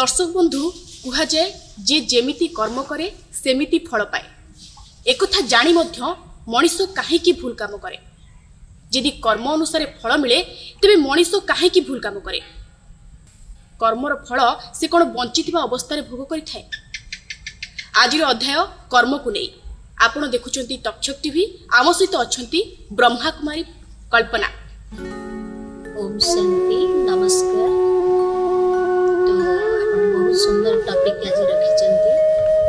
दर्शक बंधु कह जाए जे जेमिति कर्म करे सेमिति फल पाए। एकथा जानी मध्य मनीष काहेकि भूल काम करे। यदि कर्म अनुसार फल मिले तेबे मनीष काहेकि भूल काम करे। कर्मर फल से कौन बंचित अवस्था भोग करें। आज अध्याय कर्म को नहीं आपण देखुंत तक्षक टीवी। आम सहित अच्छा ब्रह्मा कुमारी कल्पना। ओम शांति नमस्कार। तो बहुत सुंदर टॉपिक आज रखी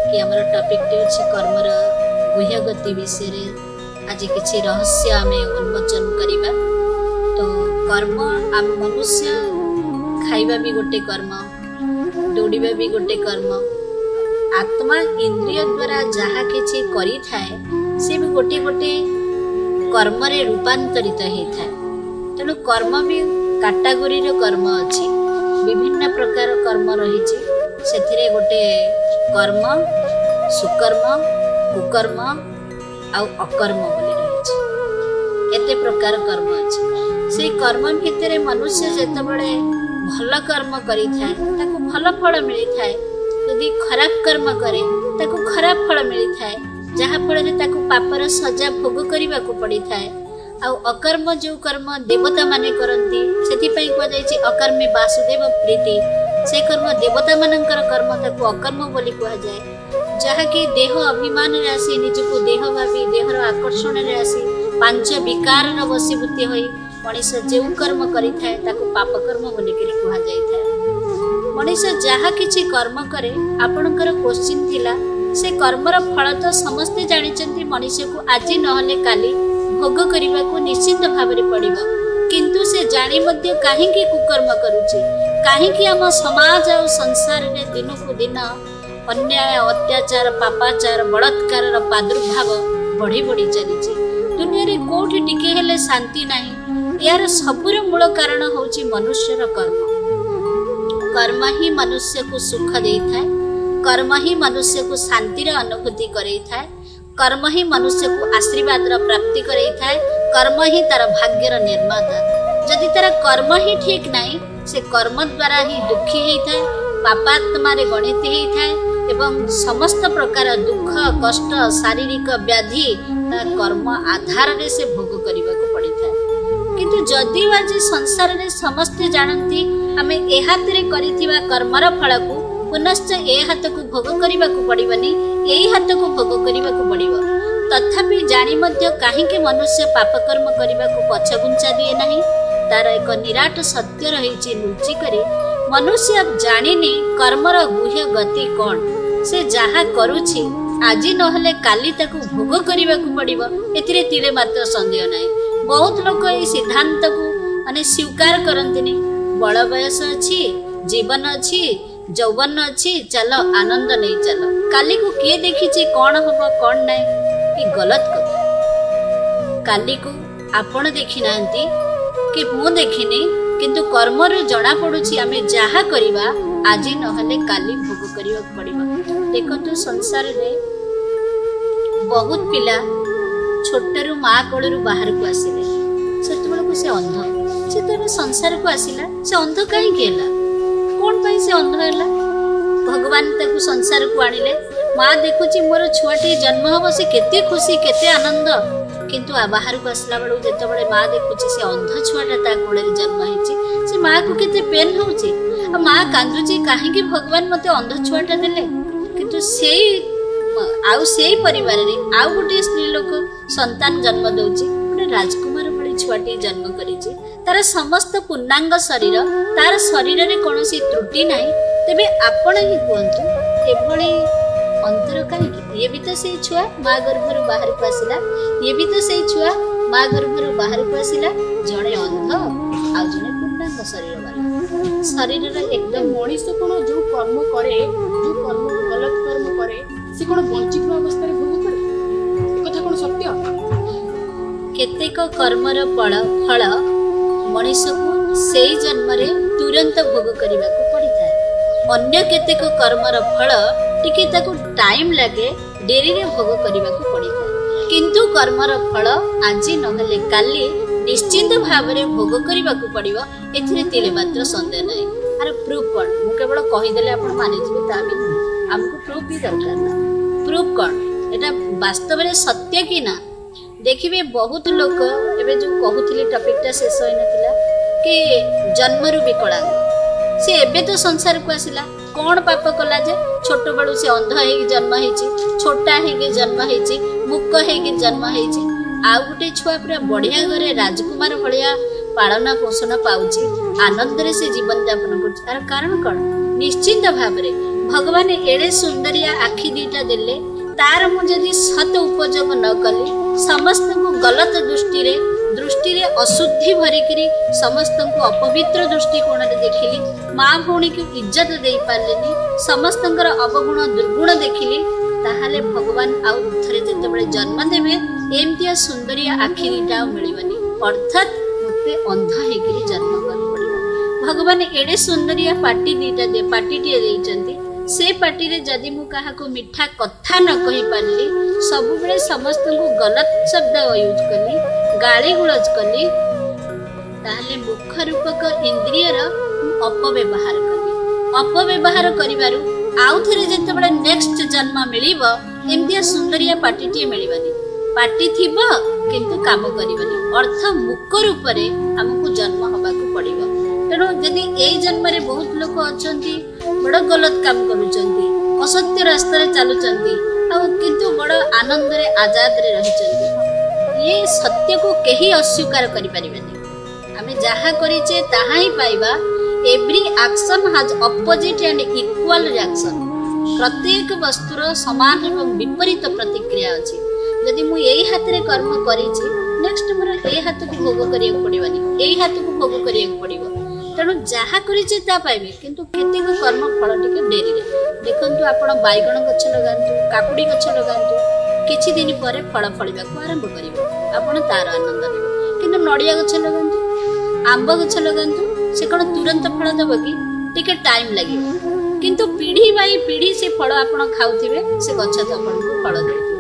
कि आम टॉपिक टी कर्मर गुह्य गति विषय आज किसी रहस्य आम उन्मोचन करवा। तो कर्म आम मनुष्य खाइबा भी गोटे कर्म, दौड़िबा भी गोटे कर्म, आत्मा इंद्रिय द्वारा जहाँ किसी करी थाए से भी गोटे गोटे कर्म रे रूपांतरित होता है। तेणु कर्म भी कैटेगोरी कर्म अच्छी, विभिन्न प्रकार कर्म रही। से गोटे कर्म सुकर्म कुकर्म आउ अकर्म बोली रही। केते प्रकार कर्म अच्छी। से कर्म भितर मनुष्य जेतबेले भल कर्म करि थाए ताको भल फल मिली थाए। यदि खराब कर्म करे ताको खराब फल मिली थाए, जहाँ फल ताको पापर सजा भोग करने को पड़ी थाए। आउ अकर्म जो कर्म देवता माने करती से कहुई अकर्मे वासुदेव प्रीति। से कर्म देवता मानकर कर्म ताको अकर्म बोली कहुए। जहाँकि देह अभिमान रे आसी निजको देह भावी देहर आकर्षण रे आसी पांच विकार वशीभूत होई मनीष जो कर्म करि थाए ताको पाप कर्म बोली कहुए। मनीष जहाँ किछि कर्म करे आपणकर क्वेश्चन थिला से कर्मर फल तो समस्ते जानिचंती मनीष को आज नहले काली भोग करने को निश्चित भाव में पड़िबो। किंतु से जानी मध्य काहेकि कुकर्म करुछि, काहेकि आम समाज और संसार रे दिन को दिन अन्याय अत्याचार पापाचार बलात्कार प्रादुर्भाव बढ़ी बढ़ी चली। दुनिया रे कोठी टिके हेले शांति नाही। यार सबुर मूल कारण होछि मनुष्यर कर्म। कर्म ही मनुष्य को सुख दे थाए, कर्म ही मनुष्य को शांतिर अनुभूति करे थाए, कर्म ही मनुष्य को आशीर्वाद प्राप्ति करे थाए, कर्म ही तार भाग्यर निर्माता। जदि तार कर्म ही ठीक नहीं से कर्म द्वारा ही दुखी होता है, पापात्मा रे गणित होता है एवं समस्त प्रकार दुख कष्ट शारीरिक व्याधि कर्म आधार रे से भोग करने को पड़ी था। किंतु जदि आज संसार रे समस्ते जानती आमे ए हाथ रे करिथिबा कर्मर फल को पुनश्च ए हाथ को भोग करने को पड़बनी, यही हाथ को भोग करने को पड़ब। तथापि जानी मध्य काहेकि मनुष्य पाप कर्म करने को पछगुंचा दिए नहीं। तार एक निराट सत्य रही लुचि करी मनुष्य जानिनी कर्मर गुह्य गति कौन। से जहाँ करुछि आज नहले काली ताकू भोग करने को पड़ब, एथिरे तिले मात्र संदेह नहीं। बहुत लोग ये सिद्धांत को माने स्वीकार करंतिनी। बड़ बयस अच्छी, जीवन अच्छी, जौवन अच्छी, चलो आनंद नहीं चलो। काली को किए देखी कौन हम कौन नहीं, ये गलत कथा। काली को आपण देखी नांती कि मु देखिनी, किंतु कर्म रे जना पड़ुछि आमे जहा करिबा आज नहले काली भोग करिवा पड़िबा। देखंतु संसार रे बहुत पिला छोटरू माँ कोलरू बाहर को आसिले से से अंध से तो संसार को आसिला। से अंध कहीं केला कौन पाई से अंध हैला? भगवान ताकू संसार को आनिले। माँ देखुची मोर छुआटी जन्म हम से केते खुशी केते आनंद। किंतु बाहर को आसला बेलू जिते बड़े माँ देखुची से अंध छुआटा ता कोड़े जन्म होइची, से माँ को केते पेन होउची। माँ कांदुची काहेकि भगवान मते अंध छुआटा देले। किंतु से परिवार रे आउ गोटे स्त्री लोक संतान जन्म दउची, गोटे राजकुमार भली छुआटी जन्म करिची। तार समस्त पूर्णांग शरीर, तार शरीर रे कोनोसी त्रुटि नाही। तेबे आपण ही कहंतु एभली अंतर काहेकि? ये भी तो से छुआ माँ गर्भर बाहर को आसिला, ये भी तो से छुआ माँ गर्भर बाहर को आसिला। जड़े अंध आ जने पूर्णांग शरीर वाला। शरीर रे एकदम मनीष कोन जो कर्म करे, जो कर्म गलत कर्म करे से कोन वंचित अवस्था रे भोग करे। ए कथा कोन सत्य? केतेक कर्मर फल मनीष को सेई जन्म रे तुरंत भोग करने को पड़ी था। अन्य केतेक कर्मर फल टिके ताको टाइम लगे, डेरी रे भोग करने को पड़ी था। किंतु कर्मर फल आज नहले काली निश्चिंत भाव में भोग करने को पड़िबो, एथिरे तिले मात्र संदेह नहीं। आर प्रूफ कौन मु केवल कहीदेले आप मानिजे ता भी आमको प्रूफ भी दरकार ना प्रूफ कौन एटा वास्तव में सत्य कि ना देखिए बहुत लोग एवं जो कहूली टपिकटा शेष हो नथिला कि जन्मरू विकलांग से एबे तो संसार को आसिला कौन पाप कला जे छोट बड़ू से अंध हो जन्म होइछि छोटा है जन्म होइछि मुक है जन्म होइछि आ गोटे छुआ पूरा बढ़िया घरे राजकुमार भलिया पालना पोषण पाउछि आनंद रे से जीवन यापन करछि तार कारण कौन निश्चिंत भाव रे भगवान एड़े सुंदरिया आखि दीटा देले तार मु जदि सत उपयोग न कली समस्त को गलत दृष्टि रे अशुद्धि भरिकरी समस्त को अपवित्र दृष्टिकोण रे देखिली माँ भौणी को इज्जत दे पारलेनी समस्त अवगुण दुर्गुण देखिली ताहाले भगवान आउ थरे जेतेबेले जन्म देबे एमतिया सुंदरिया आखि दीटा मिलबनी अर्थात मते अंधा हेकरी जन्म कर पड़िबो भगवान एडे सुंदरिया पाटी दीटा दे पाटीटिए देइचंती से पार्टी रे जदि मु काहा को मिठा कथा न कहि पारली सब बेले समस्त को गलत शब्द यूज कली गाली गुलज कली ताले मुख रूपक इंद्रियर अपव्यवहार कली अपव्यवहार करिबारु आउ थरे जते बडे नेक्स्ट जन्म मिलिबो एमदिया सुंदरिया पार्टीटिए मिलिबनी पार्टी थिबो किंतु काम करिबनी अर्थ मुख रूप रे हमकु जन्म हबाकू पड़िबो तेणु जदि एई जन्म रे बहुत लोक अछंती बड़ गलत काम करूचंती असत्य रास्ता रे चालुचंती आ किंतु बड़ आनंद रे आजाद रे रहिचंती ये सत्य को केही अस्वीकार करि परिबेनी हमें जहा करिचे ताहा ही पाइबा every action has opposite and equal reaction प्रत्येक वस्तुर समान एवं विपरीत प्रतिक्रिया अछि यदि मु एई हाथ रे कर्म करिछि नेक्स्ट मोर एई हाथ को भोग करिया पड़िबनी एई हाथ को भोग करिया पड़िबो तेणु जहा करिचे ता पाइबे किंतु केतेक कर्म फल टिके डेरी रे देखंतु आपण बाइगण गछ लगांतु काकुडी गछ लगांतु किछि दिन परे फल फळिबा को आरंभ करिवो आपण तार आनंद लेबो किंतु नडिया गछ लगांतु आंब गछ लगांतु से कोन तुरंत फल देबो कि टिके टाइम लागिवो किंतु पीढ़ी बाई पीढ़ी से फल आपण खाउथिबे से गछ तो आपण को फल देबो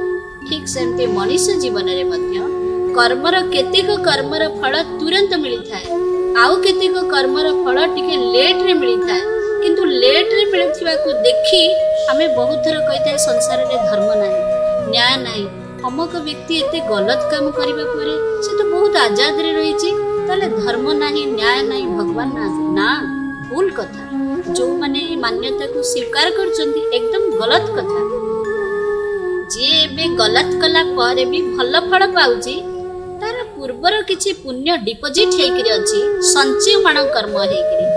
ठीक सेमते मनुष्य जीवन रे मध्य कर्मर केतेक कर्मर फल तुरंत मिली थाए आउ केतेक कर्मर फल टिके लेट रे मिली थाए किंतु लेट रे मिलथिबा को देखि हमें बहुत थर कहिथाय संसार रे धर्म नाही न्याय नाही अमक व्यक्ति एते गलत काम करिबा परे से तो बहुत आजाद रे रहिछि ताले धर्म नाही न्याय नाही भगवान ना भूल कथा जो माने मान्यता को स्वीकार करचंती एकदम गलत कथा जे एबे गलत कला परे भी भल फल पाउची तार पूर्वर किछि पुण्य डिपोजिट हेकरी अछि संचय मान कर्म हेकरी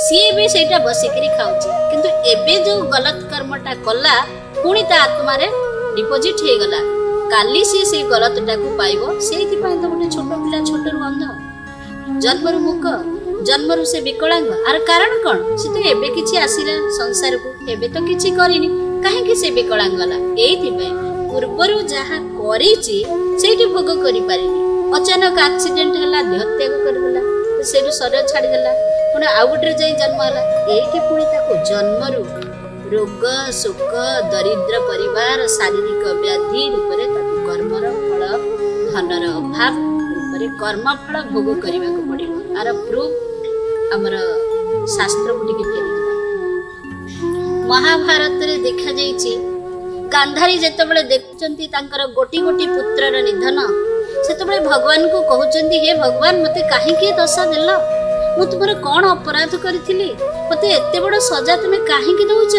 सी भी सेटा बसिकरी खाउची किंतु एबे जो गलत कर्मटा कला पुणी ता आत्मा रे डिपोजिट हे गला काली से गलतटा को पाइबो सेति पय तो गोटे छोट पिला छोटरू अंध जन्मरू मुक जन्मरू से विकलांग आर कारण कोन से तो एबे किछि आसिला संसार को एबे तो किछि करिनी काहे कि से विकलांग गला एति पय पूर्वरू जहा करिछि सेठी भोग करि पारिनी अचानक एक्सीडेंट हला देहत्याग करगला सेठु शरीर छाड़ी देला पुणी आउ गोटे जाई जन्म हला एठी पुणी ताको जन्मरू रोग शोक दरिद्र परिवार शारीरिक व्याधि रूप रे ताको कर्मर फल धनर अभाव रूप रे कर्म फल भोग करबा को पड़िबो आर प्रूफ हमर शास्त्र को टिके फेरि महाभारत रे देखा जाईछि गांधारी जेतेबेले देखुचंती तांकर गोटी गोटी पुत्रर निधन सेतेबेले भगवान को कहउचंती हे भगवान मते काहे के दशा देला मु तुमरे कोन अपराध करिथिली मते एते बड़ सजा तुमे काहे के दउछ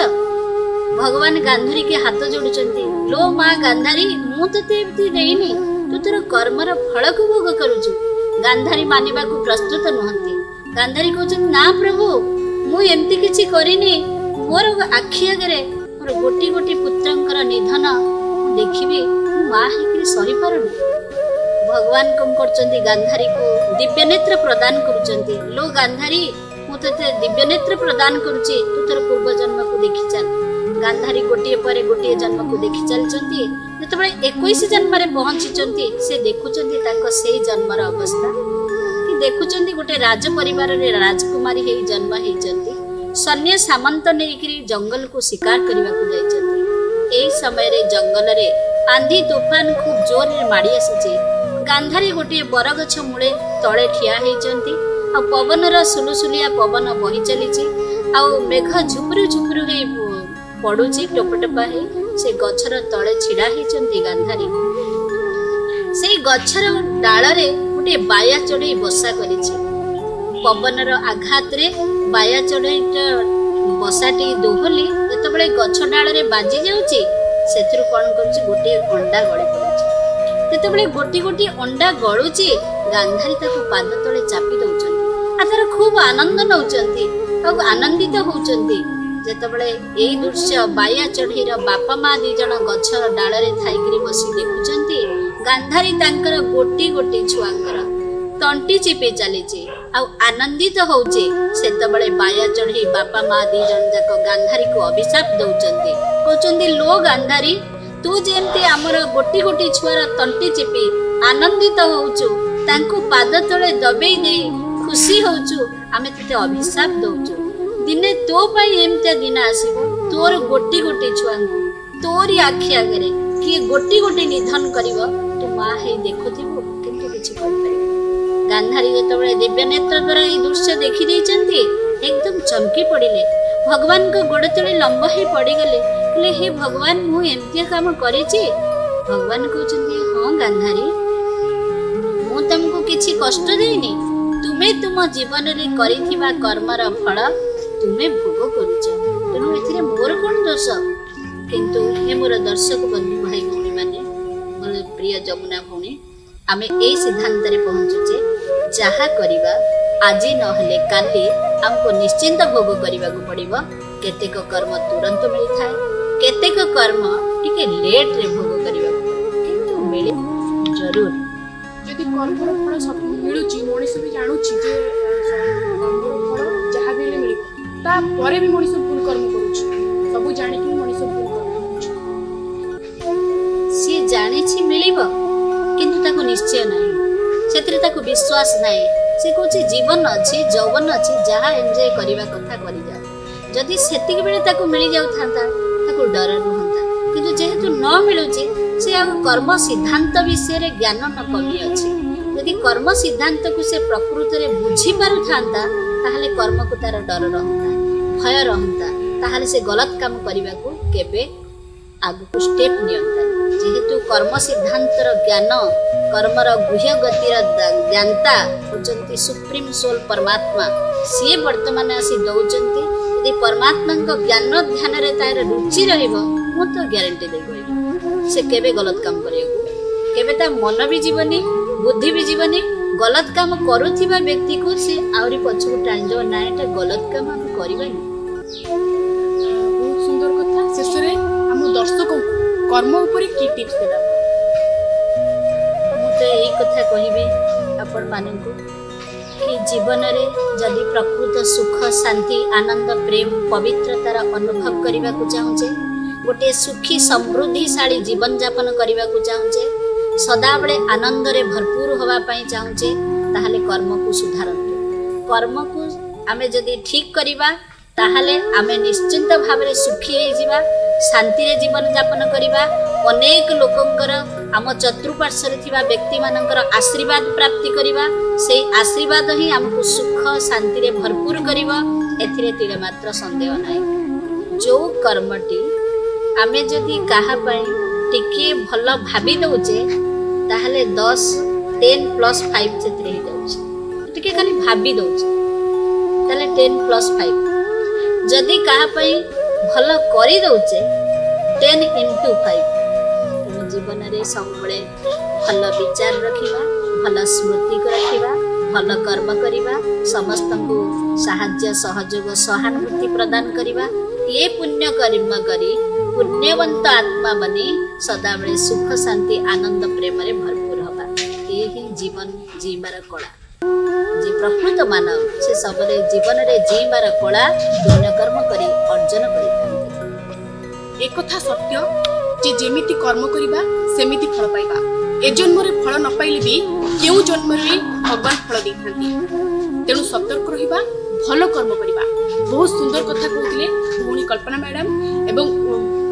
भगवान गांधारी के हाथ जोडुचंती लो मां गांधारी मु तते एति देइनी तू तोर कर्मर फल को भोग करूछु गांधारी मानिबा को प्रस्तुत नहंती गांधारी कहउचंती ना प्रभु मु एम्ति किछि करिनी मोर आखि आगरे मोर गोटी गोटी पुत्रंकर निधन देखिबे मां हेकरी सही पारुनी भगवान कम करचंती गांधारी को दिव्य नेत्र प्रदान करूचंती लो गांधारी मु तते दिव्य नेत्र प्रदान करूची तू तोर पूर्व जन्म को देखि चल गांधारी गोटिए परे गोटिए जन्म को देखि चलचंती जतबे 21 जन्म रे पहुंचीचंती से देखुचंती ताको सेही जन्मर अवस्था कि देखुचंती गोटे राज परिवार रे राजकुमारी हेई जन्म हेइचंती सन्य सामंत नेइकरी जंगल को शिकार करबा को जाइचंती एई समय रे जंगल रे आंधी तूफान खूब जोर रे माडी आसीचे गांधारी गोटे बरगछ मूले तले ठिया हेइचंती आ पवन रा सुलुसुलिया पवन बही चलीची आउ मेघ झुपुरु झुपुरु हे पड़ुची टोपटोपा हे से गछर तले छिड़ा हेचंती गांधारी से गछर डाଳରେ गोटे बाया चढ़ई बसा करिछि पवनर आघात रे बाया चढ़ई बसाटी दोहली जेतबेले गछ डाଳରେ बाजी जाउची सेथुर कोन करछि गोटे अंडा गळी पड़ुछि जेतबेले गोटी गोटी अंडा गळुची गांधारी ताको पाद तळे चापी दउछंती आतर खूब आनंद नउछंती आ आनंदित होउछंती जेतबेले एई दृश्य बाया चढ़ईर बापा मा दी जण गछ डाଳରେ थाइकरी बसी देखुछंती गांधारी तांकर गोटी गोटी छुआंकर तंटी चिपी चलीची आ आनंदित होउची सेतबेले बाया चढ़ई बापा मा दी जण जाक गांधारी को अभिशाप दउछंती कहउछंती लो गांधारी तू जेमती हमर गोटी गोटी छुआर तंटी चिपी आनंदित होउछु तांको पाद तळे दबेई देई खुशी होउछु आमे तते अभिशाप दउछु दिने तो पाई एमते दिन आसीबो तोर गोटी गोटी छुआंगु तोरी आखि आगरे कि गोटी गोटी निधन करिवो तू मा हे देखुथिबो किंतु किछि कर परिबो गांधारी जेतबेले दिव्य नेत्र द्वारा ई दृश्य देखि दैचंती एकदम चमकी पड़िले भगवान को गोड़ तळे लंब हे पड़ी गले कहले हे भगवान मु एमतिया काम करिछि भगवान कहउछंती हां गांधारी मु तुमको किछि कष्ट देइनी तुमे तुम जीवन रे करिथिबा कर्मर फल तुमे भोग करूछ तेणु एथिरे मोर कोन दोष किंतु हे मोर दर्शक बंधु भाई भौणी माने मोर प्रिय जमुना भौणी आमे ए सिद्धांत रे पहुंचुचे जहा करिबा आजी न हले काली हमको निश्चिंत भोग करिबा को पड़िबो केतेक कर्म तुरंत मिलि थाए केतेक कर्म टिके लेट रे भोग करिबा को किंतु मिले जरूर यदि कर्मर फल सब मिलुची मनीष भी जानुची जे कर्मर फल जहा भी मिलिबो ता परे भी मनीष भूल कर्म करूची सब जानि कि मनीष भूल कर्म करूची सी जानि छी मिलिबो किंतु ताको निश्चय नाही सेतरे ताको विश्वास नाही से कोची जीवन अछि जौवन अछि जहा एन्जॉय करिबा कथा करि जा जदि सेतिक बेले ताको मिलि जाउ थांता ताको डर रहंता किंतु जेहेतु न मिलुची से आ कर्म सिद्धांत विषय रे ज्ञान न कमी अछि यदि कर्म सिद्धांत को से प्रकृति रे बुझी पारु थांता ताहले कर्म को तार डर रहंता भय रहंता ताहले से गलत काम करिबा को केबे आगु को स्टेप नियंता जेहेतु कर्म सिद्धांतर ज्ञान कर्मर गुह्य गतिर ज्ञानता होचंती सुप्रीम सोल परमात्मा सी वर्तमान आसी दउचंती यदि परमात्मा को ज्ञान ध्यान रे तार रुचि रहइबो मु तो ग्यारंटी दे गई से केबे गलत काम करियो केबे ता मन भी जीवनी बुद्धि भी जीवनी गलत काम करूथिबा व्यक्ति को से आउरी पछको टांजो नायटा गलत काम हम करिबानी बहुत सुंदर कथा शेषरे हम दर्शकों कर्म ऊपर की टिप्स देला मु तो एई कथा कहिबे आपण माननको कि जीवन रे जदि प्रकृत सुख शांति आनंद प्रेम पवित्रतार अनुभव करबा को चाहूचे गोटे सुखी समृद्धिशाली जीवन यापन करबा को चाहूचे सदा बेले आनंद रे भरपूर होवा पई चाहूचे ताहाले कर्म को सुधारंतु कर्म को आमे जदि ठीक करबा ताहाले आमे निश्चिंत भाबरे सुखी हे जिबा शांति रे जीवन यापन करबा अनेक लोकंकर आम चतुर्पार्श्व रे थिबा व्यक्ति मानकर आशीर्वाद प्राप्ति करबा से आशीर्वाद ही हमको सुख शांति रे भरपूर करबा एथिरे तिले मात्र संदेह नाही जो कर्मटी आमे जदि काहा पई टिके भल भाबी दउचे ताहाले 10 10 + 5 सेतरे हे जाउची टिके खाली भाबी दउचे ताले 10 + 5 जदि काहा पई भल करी दउचे 10 × 5 जीवन रे सबले भल विचार रखिबा भल स्मृति को रखिबा भल कर्म करिबा समस्त को सहाय्य सहयोग सहानुभूति प्रदान करिबा ये पुण्य कर्म करी पुण्यवंत आत्मा बनी सदा बेले सुख शांति आनंद प्रेम रे भरपूर हबा यही जीवन जीवार कला जे प्रकृत मानव से सबले जीवन रे जीवार कला पुण्य कर्म करी अर्जन करिथांती एक कथा सत्य जे जेमिति कर्म करिबा सेमिति फल पाइबा ए जन्म रे फल न पाइले भी केउ जन्म रे भगवान फल दैथांती तेणु सतर्क रहिबा भल कर्म करिबा बहुत सुंदर कथा कहउतिले भौणी कल्पना मैडम एवं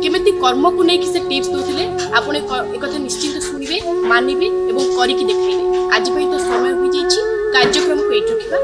केमिति कर्म को नै कि से टिप्स दोथिले आपण एक कथा निश्चित सुनिबे मानिबे एवं करिकि देखैबे आज पई तो समय होई जाईछि कार्यक्रम को एठ रखिबा।